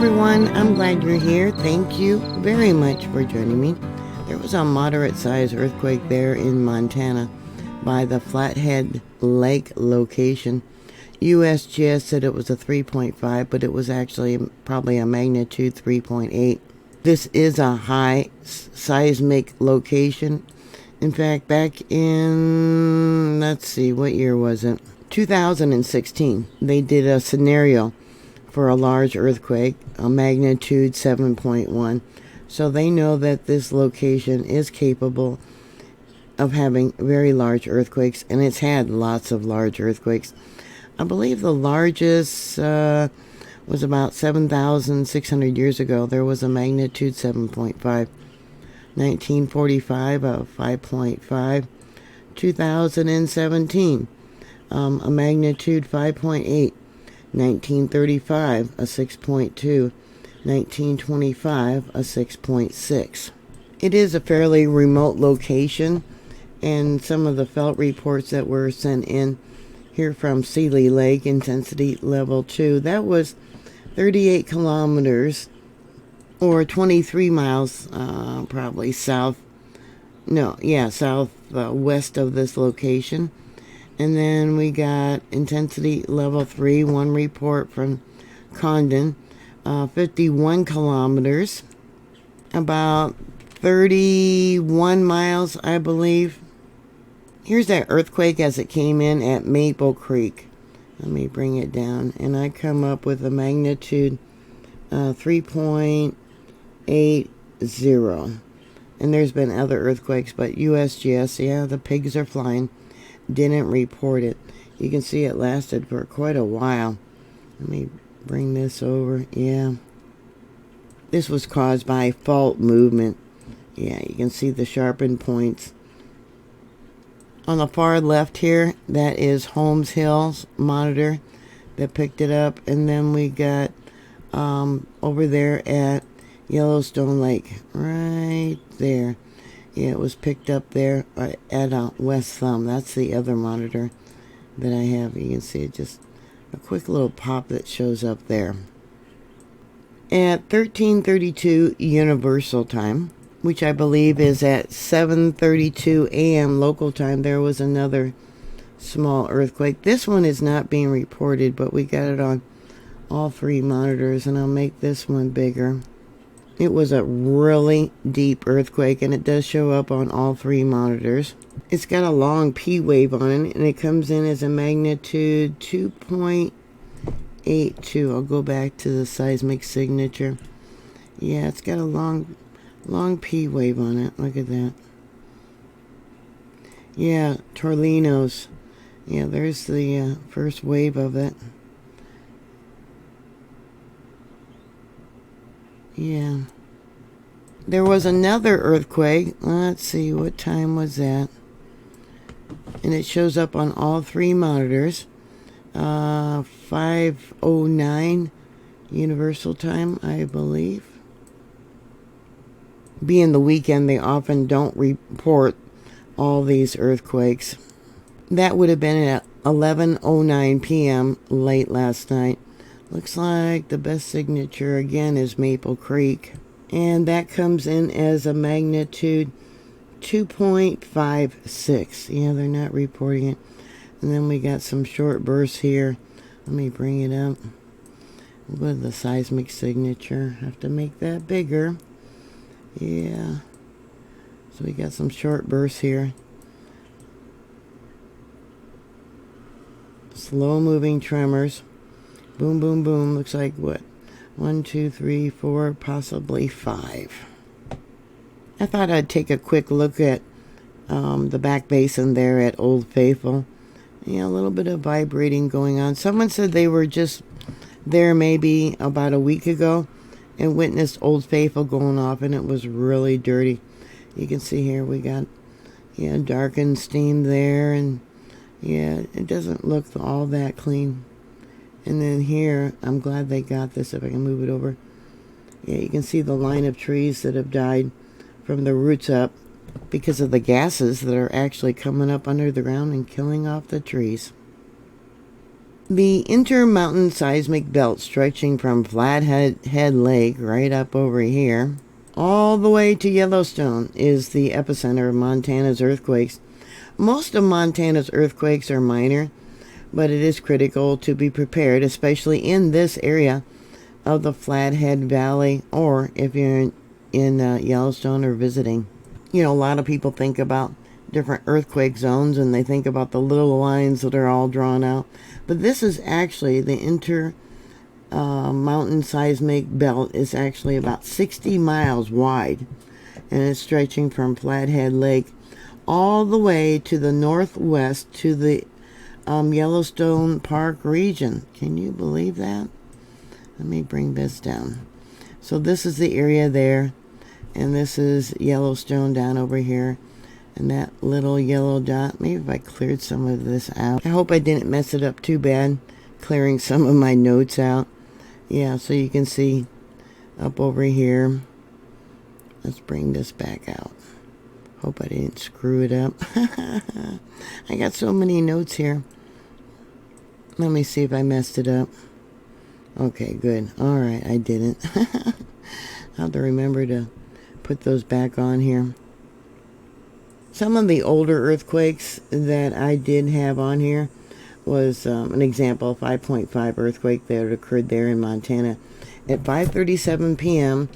everyone, I'm glad you're here. Thank you very much for joining me. There was a moderate-sized earthquake there in Montana by the Flathead Lake location. USGS said it was a 3.5, but it was actually probably a magnitude 3.8. This is a high seismic location. In fact, back in, let's see, what year was it? 2016, they did a scenario for a large earthquake, a magnitude 7.1. So they know that this location is capable of having very large earthquakes, and it's had lots of large earthquakes. I believe the largest was about 7,600 years ago. There was a magnitude 7.5. 1945, a 5.5. 2017, a magnitude 5.8. 1935, a 6.2, 1925, a 6.6. It is a fairly remote location, and some of the felt reports that were sent in here from Seeley Lake, intensity level 2, that was 38 kilometers, or 23 miles, probably southwest of this location. And then we got intensity level 3, one report from Condon, 51 kilometers, about 31 miles, I believe. Here's that earthquake as it came in at Maple Creek. Let me bring it down, and I come up with a magnitude 3.80. And there's been other earthquakes, but USGS, yeah, the pigs are flying, didn't report it. You can see it lasted for quite a while. Let me bring this over. Yeah, this was caused by fault movement. Yeah, you can see the sharpened points. On the far left here, that is Holmes Hill's monitor that picked it up. And then we got over there at Yellowstone Lake, right there. Yeah, it was picked up there at West Thumb. That's the other monitor that I have. You can see it, just a quick little pop that shows up there. At 13:32 Universal Time, which I believe is at 7:32 a.m. local time, there was another small earthquake. This one is not being reported, but we got it on all three monitors, and I'll make this one bigger. It was a really deep earthquake, and it does show up on all three monitors. It's got a long P wave on it, and it comes in as a magnitude 2.82. I'll go back to the seismic signature. Yeah, it's got a long P wave on it. Look at that. Yeah, Torlinos. Yeah, there's the first wave of it. Yeah. There was another earthquake. Let's see, what time was that? And it shows up on all three monitors. 5:09 Universal Time, I believe. Being the weekend, they often don't report all these earthquakes. That would have been at 11:09 p.m. late last night. Looks like the best signature again is Maple Creek, and that comes in as a magnitude 2.56. Yeah, they're not reporting it. And then we got some short bursts here. Let me bring it up with the seismic signature. Have to make that bigger. Yeah, so we got some short bursts here. Slow moving tremors. Boom, boom, boom. Looks like what? 1, 2, 3, 4, possibly 5. I thought I'd take a quick look at the back basin there at Old Faithful. Yeah, a little bit of vibrating going on. Someone said they were just there maybe about a week ago and witnessed Old Faithful going off, and it was really dirty. You can see here we got, yeah, darkened steam there, and yeah, it doesn't look all that clean. And then here, I'm glad they got this, if I can move it over. Yeah, you can see the line of trees that have died from the roots up because of the gases that are actually coming up under the ground and killing off the trees. The Intermountain Seismic Belt stretching from Flathead Lake right up over here all the way to Yellowstone is the epicenter of Montana's earthquakes. Most of Montana's earthquakes are minor, but it is critical to be prepared, especially in this area of the Flathead Valley, or if you're in Yellowstone or visiting. You know, a lot of people think about different earthquake zones and they think about the little lines that are all drawn out. But this is actually the Mountain Seismic Belt is actually about 60 miles wide, and it's stretching from Flathead Lake all the way to the northwest to the Yellowstone Park region. Can you believe that? Let me bring this down. So this is the area there, and this is Yellowstone down over here. And that little yellow dot, maybe if I cleared some of this out. I hope I didn't mess it up too bad, clearing some of my notes out. Yeah, so you can see up over here. Let's bring this back out. Hope I didn't screw it up. I got so many notes here. Let me see if I messed it up. Okay, good. All right, I didn't. I'll have to remember to put those back on here. Some of the older earthquakes that I did have on here was an example, 5.5 earthquake that occurred there in Montana at 5:37 p.m.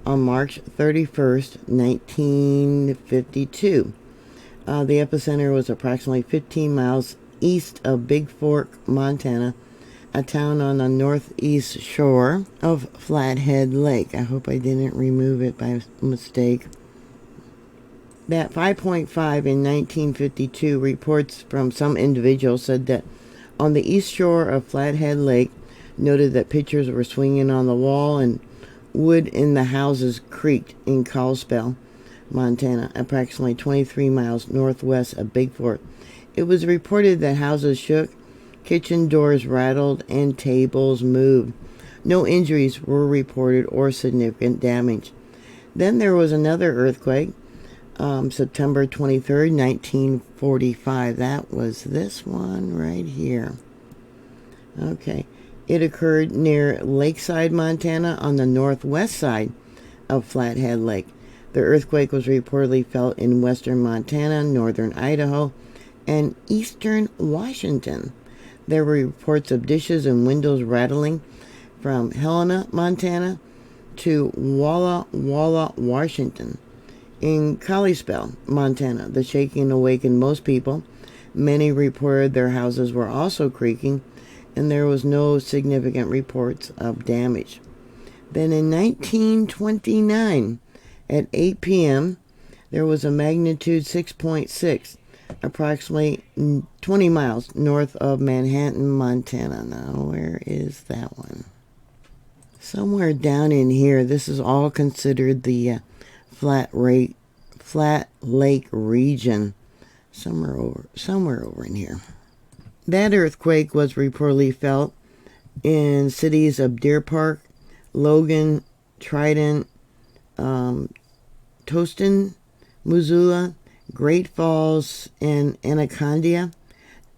on March 31st, 1952. The epicenter was approximately 15 miles east of Big Fork, Montana, a town on the northeast shore of Flathead Lake. I hope I didn't remove it by mistake. That 5.5 in 1952 reports from some individuals said that on the east shore of Flathead Lake, noted that pictures were swinging on the wall and wood in the houses creaked in Kalispell, Montana, approximately 23 miles northwest of Big Fork. It was reported that houses shook, kitchen doors rattled, and tables moved. No injuries were reported or significant damage. Then there was another earthquake, September 23rd, 1945. That was this one right here. Okay. It occurred near Lakeside, Montana, on the northwest side of Flathead Lake. The earthquake was reportedly felt in western Montana, northern Idaho, and eastern Washington. There were reports of dishes and windows rattling from Helena, Montana, to Walla Walla, Washington. In Kalispell, Montana, the shaking awakened most people. Many reported their houses were also creaking, and there was no significant reports of damage. Then in 1929, at 8 p.m., there was a magnitude 6.6, approximately 20 miles north of Manhattan, Montana. Now, where is that one? Somewhere down in here. This is all considered the Flat Lake region. Somewhere over in here. That earthquake was reportedly felt in cities of Deer Park, Logan, Trident, Toston, Missoula, Great Falls, and Anaconda.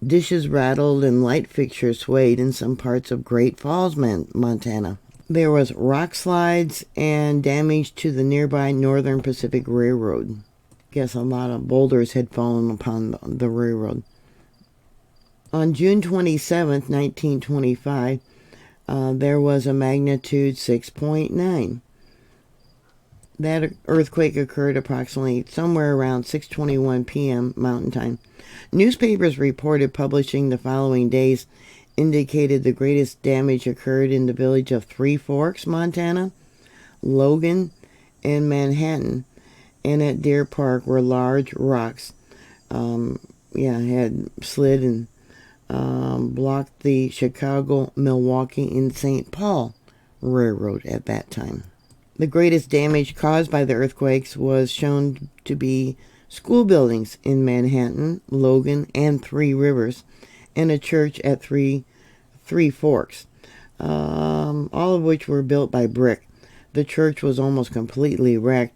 Dishes rattled and light fixtures swayed in some parts of Great Falls, Montana. There was rock slides and damage to the nearby Northern Pacific Railroad. Guess a lot of boulders had fallen upon the railroad. On June 27th, 1925, there was a magnitude 6.9. That earthquake occurred approximately somewhere around 6:21 p.m. Mountain Time. Newspapers reported publishing the following days indicated the greatest damage occurred in the village of Three Forks, Montana, Logan, and Manhattan, and at Deer Park, where large rocks had slid and blocked the Chicago, Milwaukee, and St. Paul Railroad at that time. The greatest damage caused by the earthquakes was shown to be school buildings in Manhattan, Logan, and Three Rivers, and a church at Three Forks, all of which were built by brick. The church was almost completely wrecked,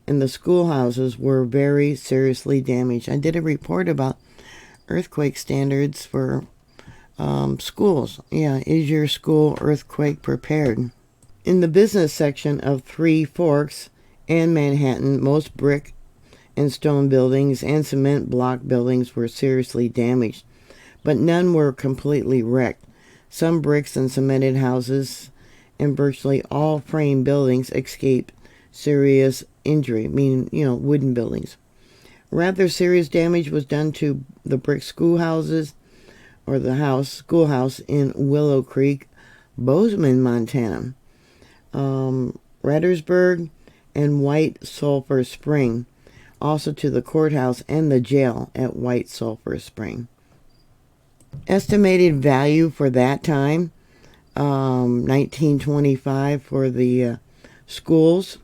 and the schoolhouses were very seriously damaged. I did a report about earthquake standards for Schools. Yeah, is your school earthquake prepared? In the business section of Three Forks and Manhattan, most brick and stone buildings and cement block buildings were seriously damaged, but none were completely wrecked. Some bricks and cemented houses and virtually all frame buildings escaped serious injury, meaning, wooden buildings. Rather serious damage was done to the brick schoolhouses, or the schoolhouse in Willow Creek, Bozeman, Montana, Reddersburg, and White Sulphur Spring, also to the courthouse and the jail at White Sulphur Spring. Estimated value for that time, 1925 for the schools,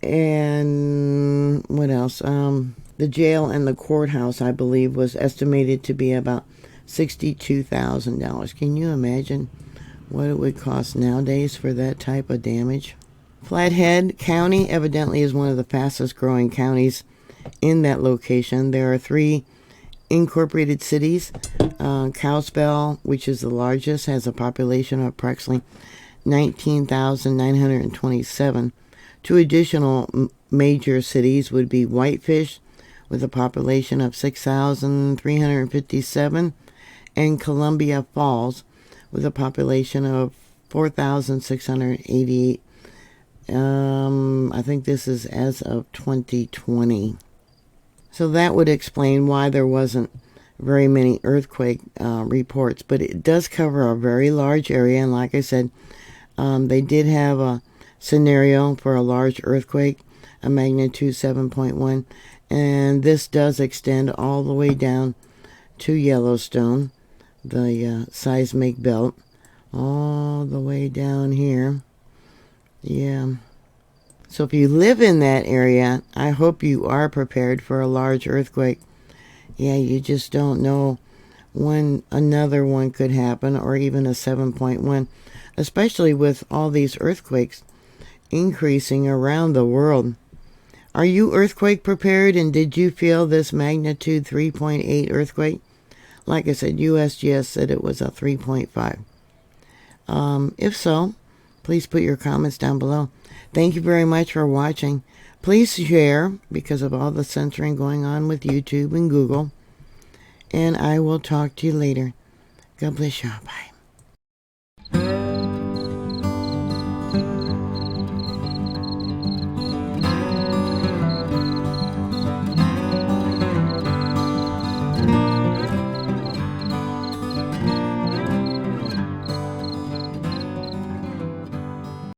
and what else? The jail and the courthouse, I believe, was estimated to be about $62,000. Can you imagine what it would cost nowadays for that type of damage? Flathead County evidently is one of the fastest growing counties in that location. There are 3 incorporated cities. Kalispell, which is the largest, has a population of approximately 19,927. 2 additional major cities would be Whitefish, with a population of 6,357, and Columbia Falls, with a population of 4,688. I think this is as of 2020. So that would explain why there wasn't very many earthquake reports, but it does cover a very large area, and like I said, they did have a scenario for a large earthquake, a magnitude 7.1, and this does extend all the way down to Yellowstone, the seismic belt, all the way down here. Yeah. So if you live in that area, I hope you are prepared for a large earthquake. Yeah, you just don't know when another one could happen, or even a 7.1, especially with all these earthquakes increasing around the world. Are you earthquake prepared, and did you feel this magnitude 3.8 earthquake? Like I said, USGS said it was a 3.5. If so, please put your comments down below. Thank you very much for watching. Please share, because of all the censoring going on with YouTube and Google. And I will talk to you later. God bless you. Bye.